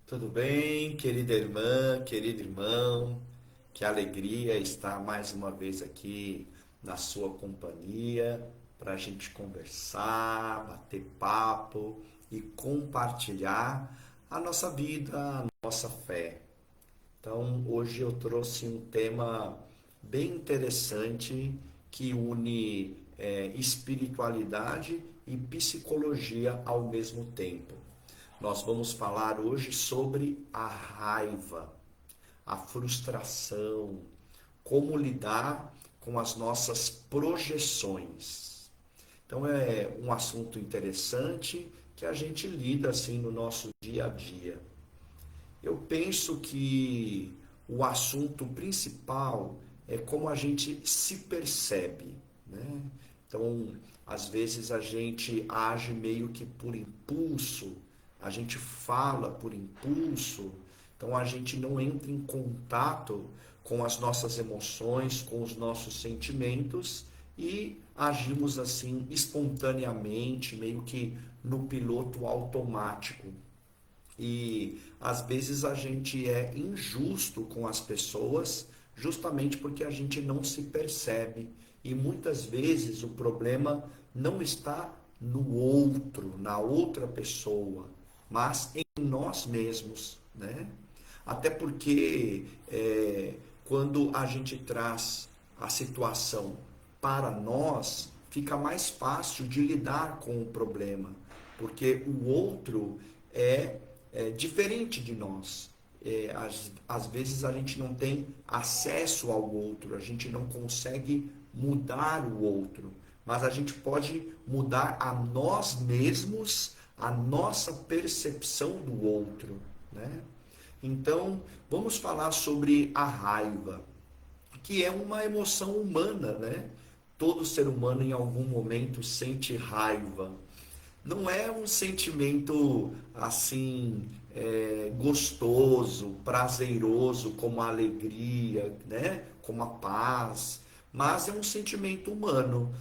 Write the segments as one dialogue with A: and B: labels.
A: Tudo bem, querida irmã, querido irmão? Que alegria estar mais uma vez aqui na sua companhia para a gente conversar, bater papo e compartilhar a nossa vida, a nossa fé. Então, hoje eu trouxe um tema bem interessante que une espiritualidade e psicologia ao mesmo tempo. Nós vamos falar hoje sobre a raiva, a frustração, como lidar com as nossas projeções. Então é um assunto interessante que a gente lida assim no nosso dia a dia. Eu penso que o assunto principal é como a gente se percebe, né? Então, às vezes a gente age meio que por impulso, a gente fala por impulso, então a gente não entra em contato com as nossas emoções, com os nossos sentimentos e agimos assim espontaneamente, meio que no piloto automático. E às vezes a gente é injusto com as pessoas justamente porque a gente não se percebe. E muitas vezes o problema não está no outro, na outra pessoa, mas em nós mesmos, né? Até porque quando a gente traz a situação para nós, fica mais fácil de lidar com o problema, porque o outro é diferente de nós. Às vezes a gente não tem acesso ao outro, a gente não consegue mudar o outro, mas a gente pode mudar a nós mesmos, a nossa percepção do outro, né? Então, vamos falar sobre a raiva, que é uma emoção humana, né? Todo ser humano em algum momento sente raiva. Não é um sentimento assim gostoso, prazeroso, como a alegria, né? Como a paz, mas é um sentimento humano.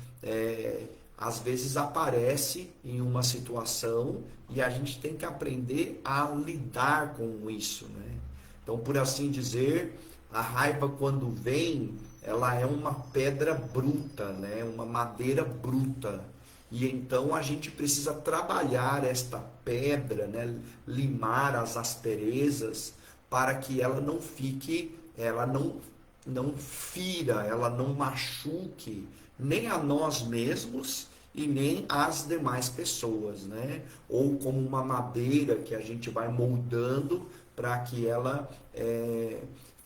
A: Às vezes aparece em uma situação e a gente tem que aprender a lidar com isso, né? Então, por assim dizer, a raiva quando vem, ela é uma pedra bruta, né? Uma madeira bruta. E então a gente precisa trabalhar esta pedra, né? Limar as asperezas para que ela não fique, ela não fira, ela não machuque nem a nós mesmos e nem as demais pessoas, né? Ou como uma madeira que a gente vai moldando para que ela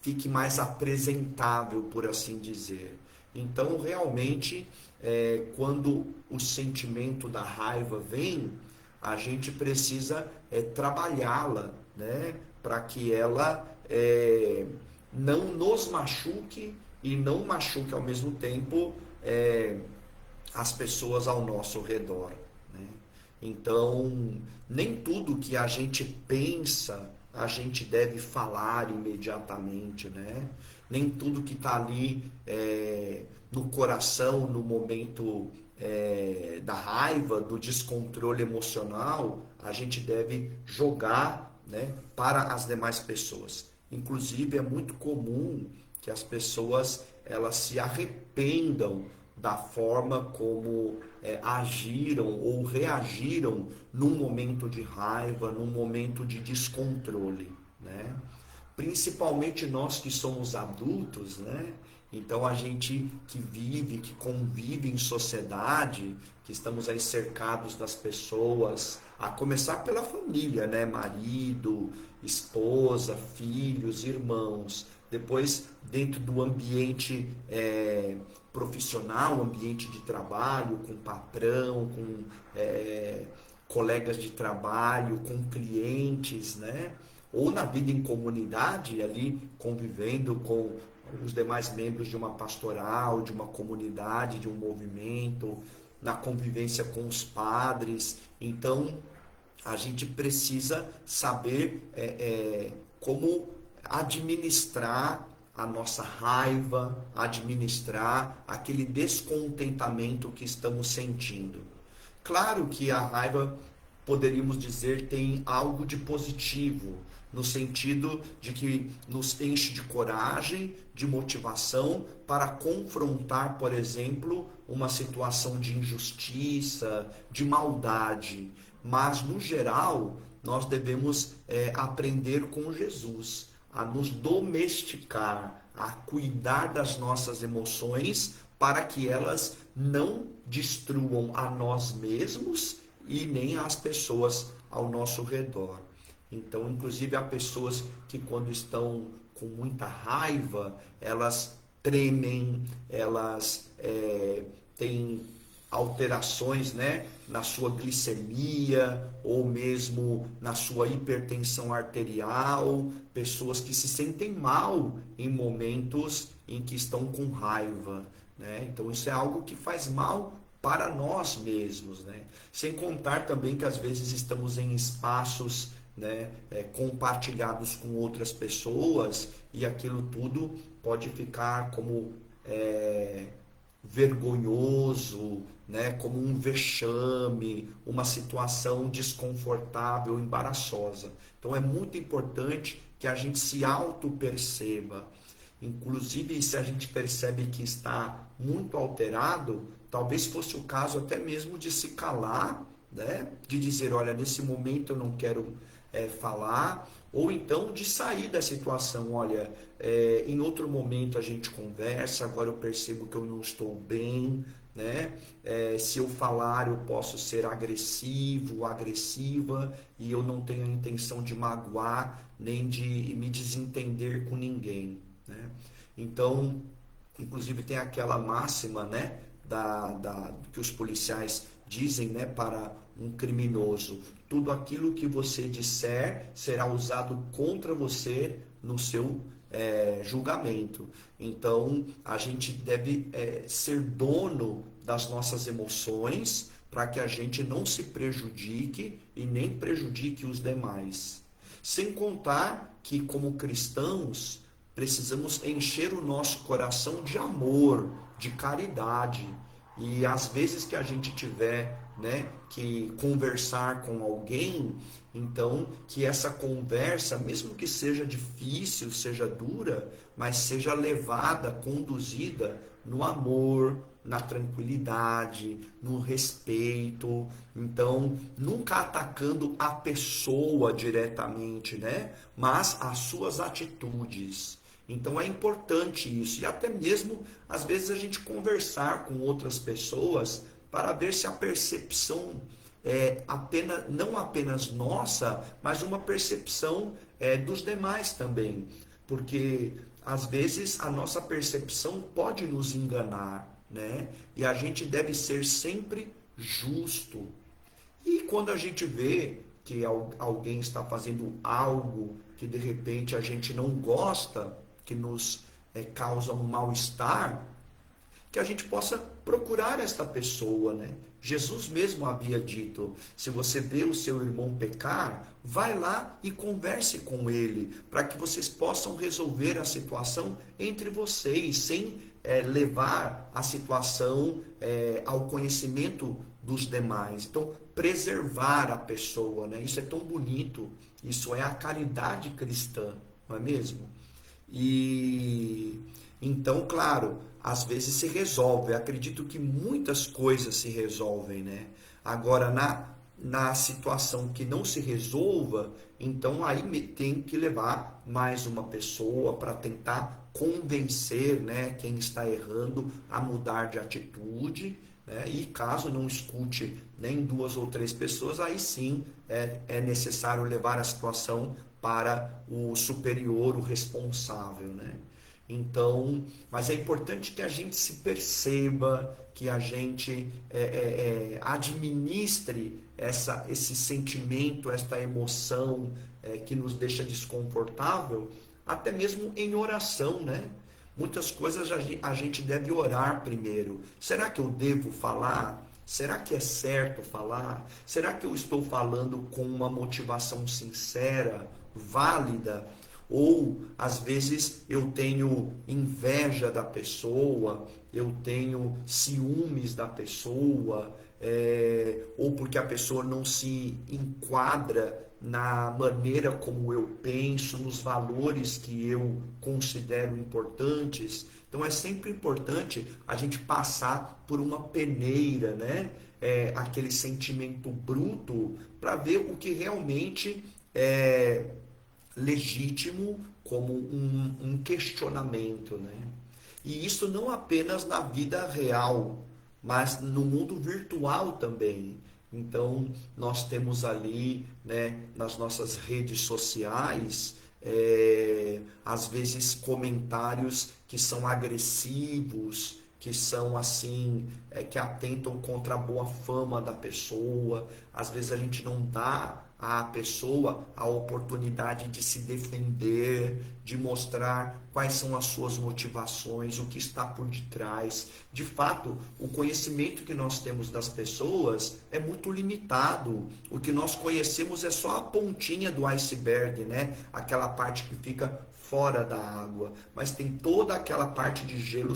A: fique mais apresentável, por assim dizer. Então, realmente, quando o sentimento da raiva vem, a gente precisa trabalhá-la, né? Para que ela não nos machuque e não machuque ao mesmo tempo as pessoas ao nosso redor, né? Então, nem tudo que a gente pensa a gente deve falar imediatamente, né? Nem tudo que está ali no coração, no momento da raiva, do descontrole emocional, a gente deve jogar, né, para as demais pessoas. Inclusive, é muito comum que as pessoas elas se arrependam da forma como agiram ou reagiram num momento de raiva, num momento de descontrole, né? Principalmente nós que somos adultos, né? Então a gente que vive, que convive em sociedade, que estamos aí cercados das pessoas, a começar pela família, né? Marido, esposa, filhos, irmãos. Depois, dentro do ambiente profissional, ambiente de trabalho, com patrão, com colegas de trabalho, com clientes, né? Ou na vida em comunidade, ali convivendo com os demais membros de uma pastoral, de uma comunidade, de um movimento, na convivência com os padres. Então, a gente precisa saber como administrar a nossa raiva, administrar aquele descontentamento que estamos sentindo. Claro que a raiva poderíamos dizer, tem algo de positivo, no sentido de que nos enche de coragem, de motivação para confrontar, por exemplo, uma situação de injustiça, de maldade. Mas, no geral, nós devemos aprender com Jesus, a nos domesticar, a cuidar das nossas emoções para que elas não destruam a nós mesmos e nem as pessoas ao nosso redor. Então, inclusive, há pessoas que quando estão com muita raiva, elas tremem, elas têm alterações, né, na sua glicemia ou mesmo na sua hipertensão arterial, pessoas que se sentem mal em momentos em que estão com raiva, né? Então isso é algo que faz mal para nós mesmos, né? Sem contar também que às vezes estamos em espaços, né, compartilhados com outras pessoas e aquilo tudo pode ficar como vergonhoso, né, como um vexame, uma situação desconfortável, embaraçosa. Então é muito importante que a gente se auto-perceba. Inclusive, se a gente percebe que está muito alterado, talvez fosse o caso até mesmo de se calar, né, de dizer, olha, nesse momento eu não quero falar, ou então de sair da situação, olha, em outro momento a gente conversa, agora eu percebo que eu não estou bem, né? Se eu falar eu posso ser agressivo, agressiva, e eu não tenho a intenção de magoar, nem de me desentender com ninguém, né? Então, inclusive tem aquela máxima, né, que os policiais dizem, né, para um criminoso: tudo aquilo que você disser será usado contra você no seu julgamento. Então, a gente deve ser dono das nossas emoções para que a gente não se prejudique e nem prejudique os demais. Sem contar que, como cristãos, precisamos encher o nosso coração de amor, de caridade. E às vezes que a gente tiver, né, que conversar com alguém, então que essa conversa, mesmo que seja difícil, seja dura, mas seja levada, conduzida no amor, na tranquilidade, no respeito. Então, nunca atacando a pessoa diretamente, né, mas as suas atitudes. Então é importante isso, e até mesmo às vezes a gente conversar com outras pessoas para ver se a percepção não apenas nossa, mas uma percepção dos demais também, porque às vezes a nossa percepção pode nos enganar, né? E a gente deve ser sempre justo. E quando a gente vê que alguém está fazendo algo que de repente a gente não gosta, que nos causa um mal-estar, que a gente possa procurar esta pessoa, né? Jesus mesmo havia dito: se você vê o seu irmão pecar, vai lá e converse com ele, para que vocês possam resolver a situação entre vocês, sem levar a situação ao conhecimento dos demais. Então, preservar a pessoa, né? Isso é tão bonito, isso é a caridade cristã, não é mesmo? E então, claro, às vezes se resolve. Eu acredito que muitas coisas se resolvem, né? Agora, na situação que não se resolva, então aí tem que levar mais uma pessoa para tentar convencer, né, quem está errando a mudar de atitude, né? E caso não escute nem duas ou três pessoas, aí sim é necessário levar a situação para o superior, o responsável, né? Então, mas é importante que a gente se perceba, que a gente administre esse sentimento, esta emoção que nos deixa desconfortável, até mesmo em oração, né? Muitas coisas a gente deve orar primeiro. Será que eu devo falar? Será que é certo falar? Será que eu estou falando com uma motivação sincera, válida? Ou, às vezes, eu tenho inveja da pessoa, eu tenho ciúmes da pessoa, ou porque a pessoa não se enquadra na maneira como eu penso, nos valores que eu considero importantes. Então é sempre importante a gente passar por uma peneira, né? Aquele sentimento bruto, para ver o que realmente é legítimo como um questionamento, né? E isso não apenas na vida real, mas no mundo virtual também. Então, nós temos ali, né, nas nossas redes sociais, às vezes comentários que são agressivos, que são assim, que atentam contra a boa fama da pessoa. Às vezes a gente não dá à pessoa a oportunidade de se defender, de mostrar quais são as suas motivações, o que está por detrás. De fato, o conhecimento que nós temos das pessoas é muito limitado. O que nós conhecemos é só a pontinha do iceberg, né? Aquela parte que fica fora da água, mas tem toda aquela parte de gelo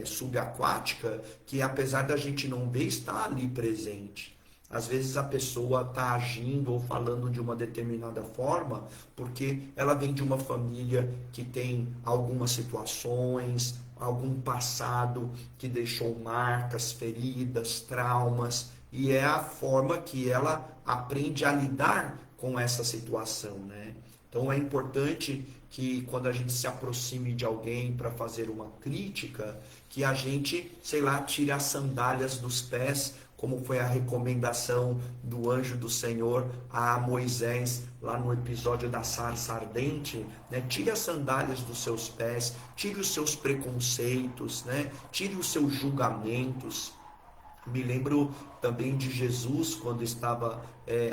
A: subaquática que, apesar da gente não ver, está ali presente. Às vezes a pessoa está agindo ou falando de uma determinada forma porque ela vem de uma família que tem algumas situações, algum passado que deixou marcas, feridas, traumas, e é a forma que ela aprende a lidar com essa situação, né? Então é importante que quando a gente se aproxime de alguém para fazer uma crítica, que a gente, sei lá, tire as sandálias dos pés, como foi a recomendação do anjo do Senhor a Moisés, lá no episódio da sarça ardente, né? Tire as sandálias dos seus pés, tire os seus preconceitos, né? Tire os seus julgamentos. Me lembro também de Jesus, quando estava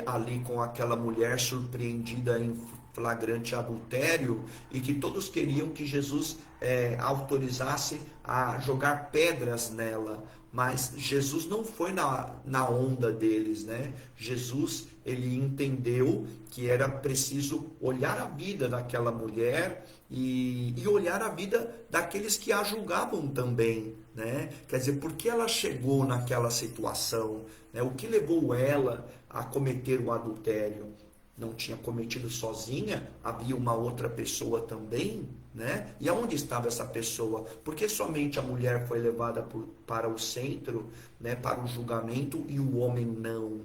A: ali com aquela mulher surpreendida em flagrante adultério, e que todos queriam que Jesus autorizasse a jogar pedras nela. Mas Jesus não foi na onda deles, né? Jesus, ele entendeu que era preciso olhar a vida daquela mulher e olhar a vida daqueles que a julgavam também, né? Quer dizer, por que ela chegou naquela situação, né? O que levou ela a cometer o adultério? Não tinha cometido sozinha, havia uma outra pessoa também, né? E aonde estava essa pessoa? Porque somente a mulher foi levada para o centro, né, para o julgamento, e o homem não.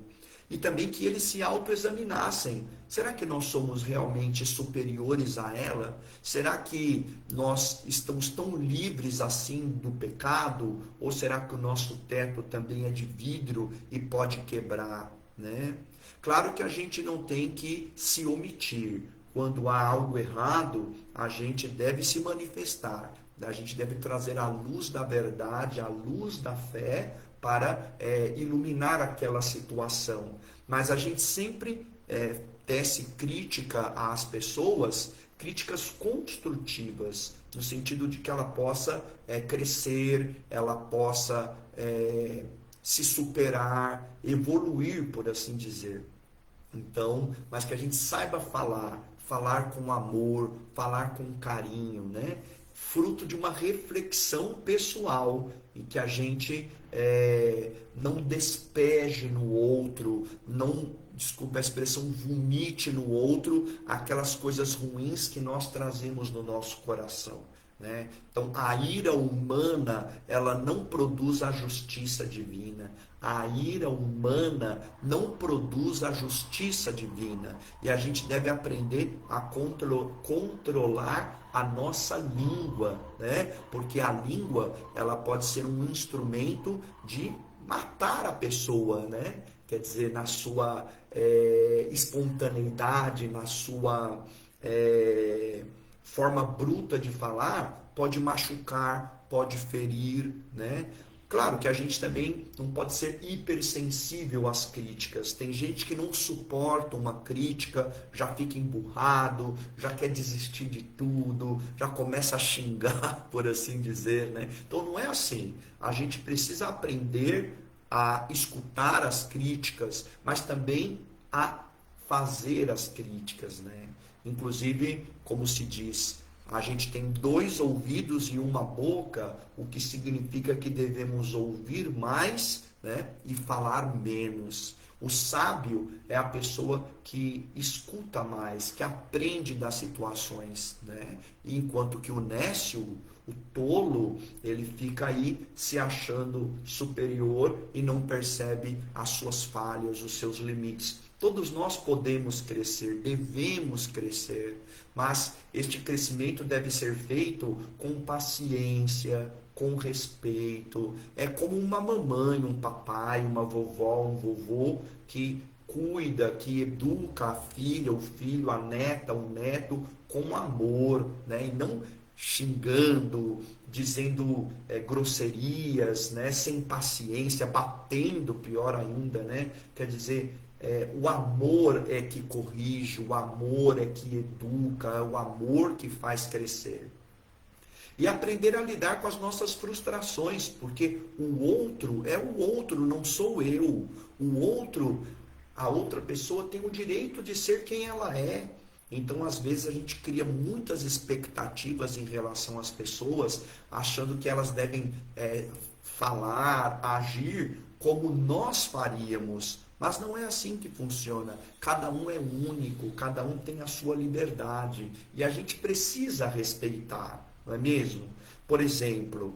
A: E também que eles se autoexaminassem. Será que nós somos realmente superiores a ela? Será que nós estamos tão livres assim do pecado? Ou será que o nosso teto também é de vidro e pode quebrar, né? Claro que a gente não tem que se omitir. Quando há algo errado, a gente deve se manifestar. A gente deve trazer a luz da verdade, a luz da fé, para iluminar aquela situação. Mas a gente sempre tece crítica às pessoas, críticas construtivas, no sentido de que ela possa crescer, ela possa se superar, evoluir, por assim dizer. Então, mas que a gente saiba falar com amor, falar com carinho, né? Fruto de uma reflexão pessoal, em que a gente não despeje no outro, não, desculpa a expressão, vomite no outro aquelas coisas ruins que nós trazemos no nosso coração, né? Então, a ira humana, ela não produz a justiça divina. A ira humana não produz a justiça divina. E a gente deve aprender a controlar a nossa língua, né? Porque a língua, ela pode ser um instrumento de matar a pessoa, né? Quer dizer, na sua espontaneidade, na sua forma bruta de falar, pode machucar, pode ferir, né? Claro que a gente também não pode ser hipersensível às críticas. Tem gente que não suporta uma crítica, já fica emburrado, já quer desistir de tudo, já começa a xingar, por assim dizer, né? Então não é assim. A gente precisa aprender a escutar as críticas, mas também a fazer as críticas, né? Inclusive, como se diz, a gente tem 2 ouvidos e uma boca, o que significa que devemos ouvir mais né? E falar menos. O sábio é a pessoa que escuta mais, que aprende das situações, né? Enquanto que o nécio, o tolo, ele fica aí se achando superior e não percebe as suas falhas, os seus limites. Todos nós podemos crescer, devemos crescer, mas este crescimento deve ser feito com paciência, com respeito. É como uma mamãe, um papai, uma vovó, um vovô que cuida, que educa a filha, o filho, a neta, o neto com amor, né? E não xingando, dizendo grosserias, né? Sem paciência, batendo, pior ainda, né? Quer dizer, o amor é que corrige, o amor é que educa, é o amor que faz crescer. E aprender a lidar com as nossas frustrações, porque o outro é o outro, não sou eu. O outro, a outra pessoa tem o direito de ser quem ela é. Então, às vezes, a gente cria muitas expectativas em relação às pessoas, achando que elas devem falar, agir como nós faríamos. Mas não é assim que funciona. Cada um é único, cada um tem a sua liberdade. E a gente precisa respeitar, não é mesmo? Por exemplo,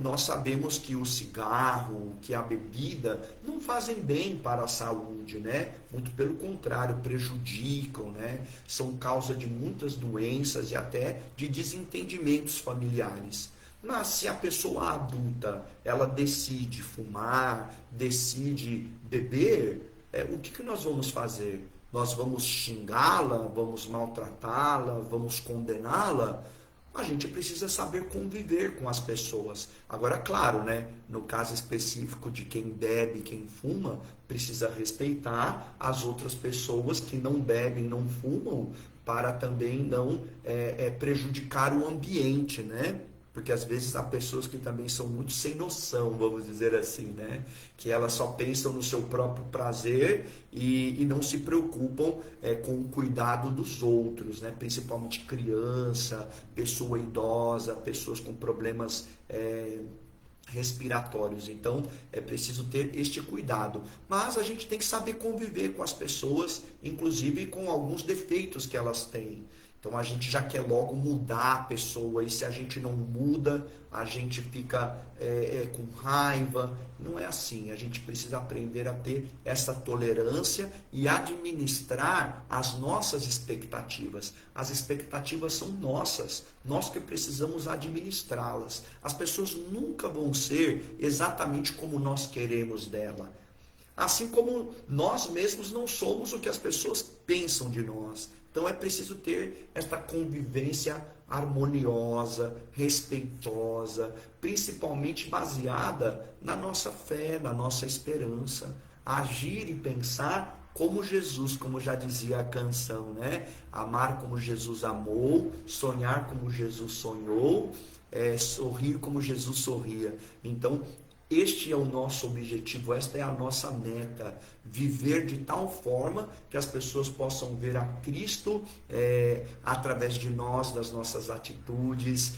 A: nós sabemos que o cigarro, que a bebida não fazem bem para a saúde, né? Muito pelo contrário, prejudicam, né? São causa de muitas doenças e até de desentendimentos familiares. Mas se a pessoa adulta, ela decide fumar, decide beber, o que nós vamos fazer? Nós vamos xingá-la, vamos maltratá-la, vamos condená-la? A gente precisa saber conviver com as pessoas. Agora, claro, né? No caso específico de quem bebe, quem fuma, precisa respeitar as outras pessoas que não bebem, não fumam, para também não prejudicar o ambiente, né? Porque às vezes há pessoas que também são muito sem noção, vamos dizer assim, né? Que elas só pensam no seu próprio prazer e não se preocupam com o cuidado dos outros, né? Principalmente criança, pessoa idosa, pessoas com problemas respiratórios. Então, é preciso ter este cuidado. Mas a gente tem que saber conviver com as pessoas, inclusive com alguns defeitos que elas têm. Então a gente já quer logo mudar a pessoa, e se a gente não muda, a gente fica com raiva. Não é assim, a gente precisa aprender a ter essa tolerância e administrar as nossas expectativas. As expectativas são nossas, nós que precisamos administrá-las. As pessoas nunca vão ser exatamente como nós queremos dela. Assim como nós mesmos não somos o que as pessoas pensam de nós. Então é preciso ter esta convivência harmoniosa, respeitosa, principalmente baseada na nossa fé, na nossa esperança. Agir e pensar como Jesus, como já dizia a canção, né? Amar como Jesus amou, sonhar como Jesus sonhou, sorrir como Jesus sorria. Então, este é o nosso objetivo, esta é a nossa meta, viver de tal forma que as pessoas possam ver a Cristo através de nós, das nossas atitudes,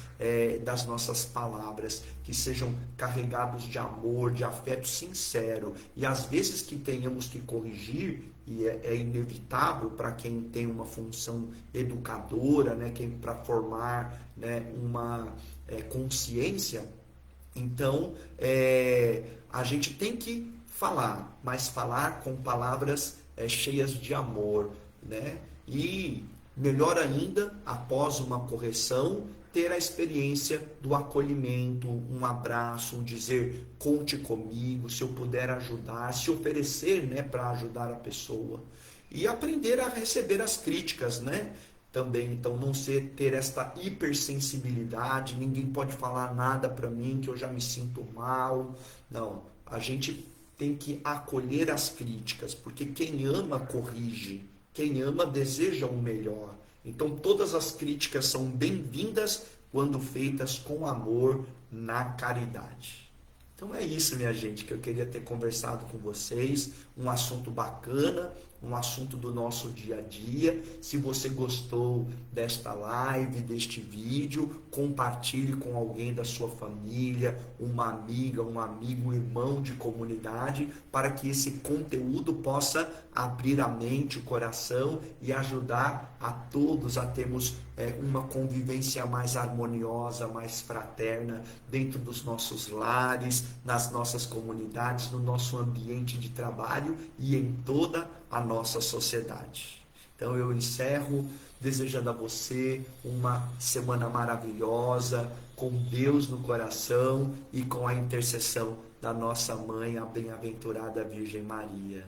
A: das nossas palavras, que sejam carregados de amor, de afeto sincero. E às vezes que tenhamos que corrigir, e é inevitável para quem tem uma função educadora, né, para formar, né, uma consciência. Então, a gente tem que falar, mas falar com palavras cheias de amor, né? E, melhor ainda, após uma correção, ter a experiência do acolhimento, um abraço, um dizer, conte comigo, se eu puder ajudar, se oferecer, né, para ajudar a pessoa. E aprender a receber as críticas, né? Também, então não ter esta hipersensibilidade, ninguém pode falar nada para mim que eu já me sinto mal. Não, a gente tem que acolher as críticas, porque quem ama corrige, quem ama deseja o melhor. Então todas as críticas são bem-vindas quando feitas com amor, na caridade. Então é isso, minha gente, que eu queria ter conversado com vocês, um assunto bacana, um assunto do nosso dia a dia. Se você gostou desta live, deste vídeo, compartilhe com alguém da sua família, uma amiga, um amigo, um irmão de comunidade, para que esse conteúdo possa abrir a mente, o coração e ajudar a todos a termos uma convivência mais harmoniosa, mais fraterna dentro dos nossos lares, nas nossas comunidades, no nosso ambiente de trabalho e em toda a nossa sociedade. Então eu encerro desejando a você uma semana maravilhosa, com Deus no coração e com a intercessão da nossa mãe, a bem-aventurada Virgem Maria.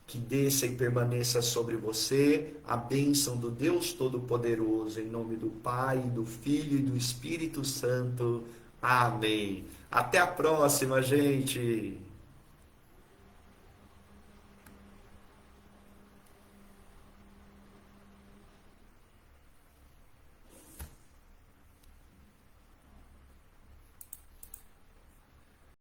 A: Que desça e permaneça sobre você a bênção do Deus Todo-Poderoso, em nome do Pai, do Filho e do Espírito Santo. Amém. Até a próxima, gente!